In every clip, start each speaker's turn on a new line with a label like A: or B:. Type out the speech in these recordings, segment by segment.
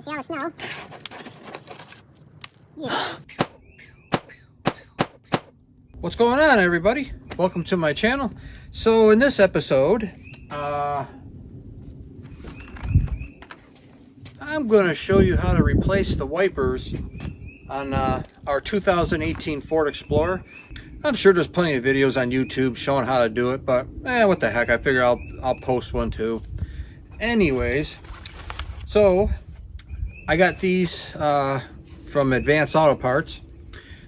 A: See all the snow. Yeah.
B: What's going on, everybody? Welcome to my channel. So in this episode, I'm going to show you how to replace the wipers on our 2018 Ford Explorer. I'm sure there's plenty of videos on YouTube showing how to do it, but what the heck, I figure I'll post one too. Anyways, so I got these from Advanced Auto Parts,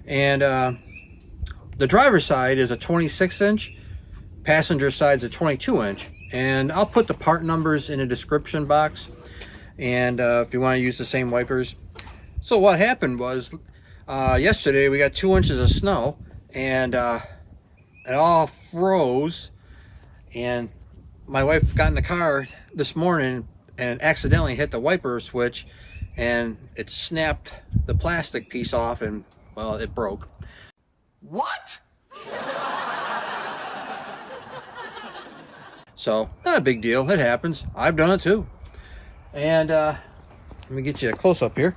B: and the driver's side is a 26-inch, passenger side's a 22-inch, and I'll put the part numbers in the description box, and if you want to use the same wipers. So what happened was, yesterday we got 2 inches of snow, and it all froze, and my wife got in the car this morning and accidentally hit the wiper switch, and it snapped the plastic piece off, and well, it broke.
C: What?
B: So not a big deal, it happens. I've done it too. And let me get you a close-up here.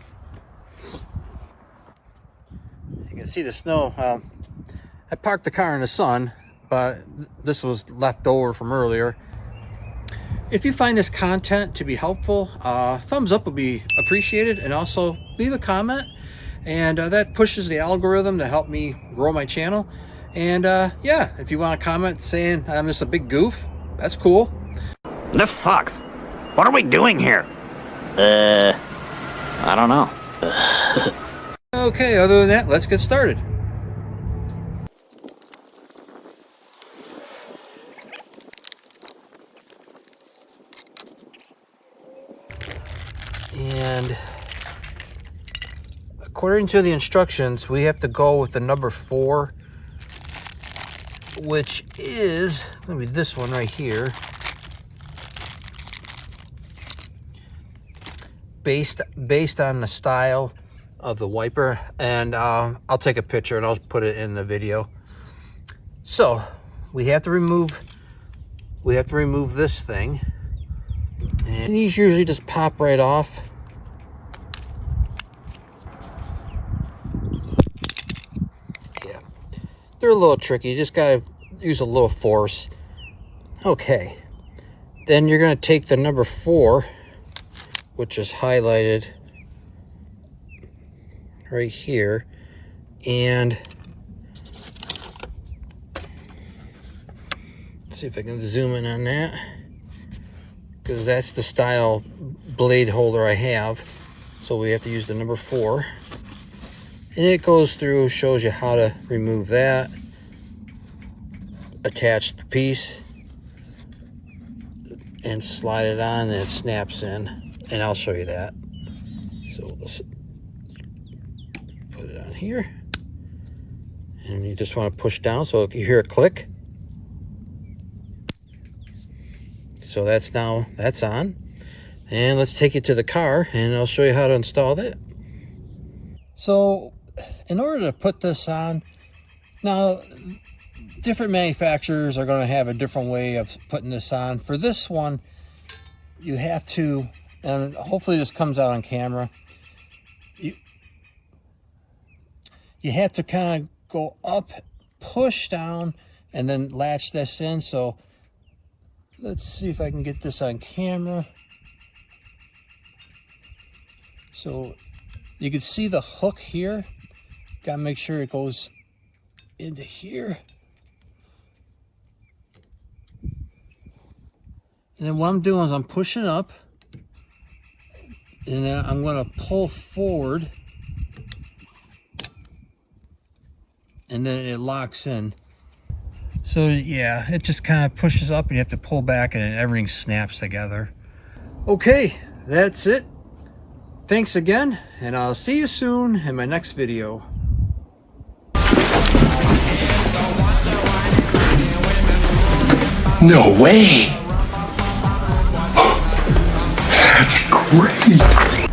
B: You can see the snow. I parked the car in the sun, but this was left over from earlier. If you find this content to be helpful, thumbs up would be appreciated, and also leave a comment, and that pushes the algorithm to help me grow my channel. And yeah, if you want to comment saying I'm just a big goof, that's cool.
D: This sucks. What are we doing here? I don't know.
B: Okay, other than that, let's get started. And according to the instructions, we have to go with the number 4, which is going to be this one right here. Based on the style of the wiper, and I'll take a picture and I'll put it in the video. So we have to remove this thing, and these usually just pop right off. Yeah, they're a little tricky. You just gotta use a little force. Okay, then you're gonna take the number 4, which is highlighted right here, and let's see if I can zoom in on that, because that's the style blade holder I have. So we have to use the number 4, and it goes through, shows you how to remove that, attach the piece, and slide it on, and it snaps in. And I'll show you that. So let's put it on here, and you just want to push down so you hear a click. So that's on, and let's take it to the car and I'll show you how to install that. So in order to put this on, now different manufacturers are going to have a different way of putting this on. For this one, you have to, and hopefully this comes out on camera, you have to kind of go up, push down, and then latch this in. So let's see if I can get this on camera. So you can see the hook here. Got to make sure it goes into here. And then what I'm doing is I'm pushing up, and then I'm going to pull forward, and then it locks in. So yeah, it just kind of pushes up, and you have to pull back, and then everything snaps together. Okay, that's it. Thanks again, and I'll see you soon in my next video.
C: No way! That's great!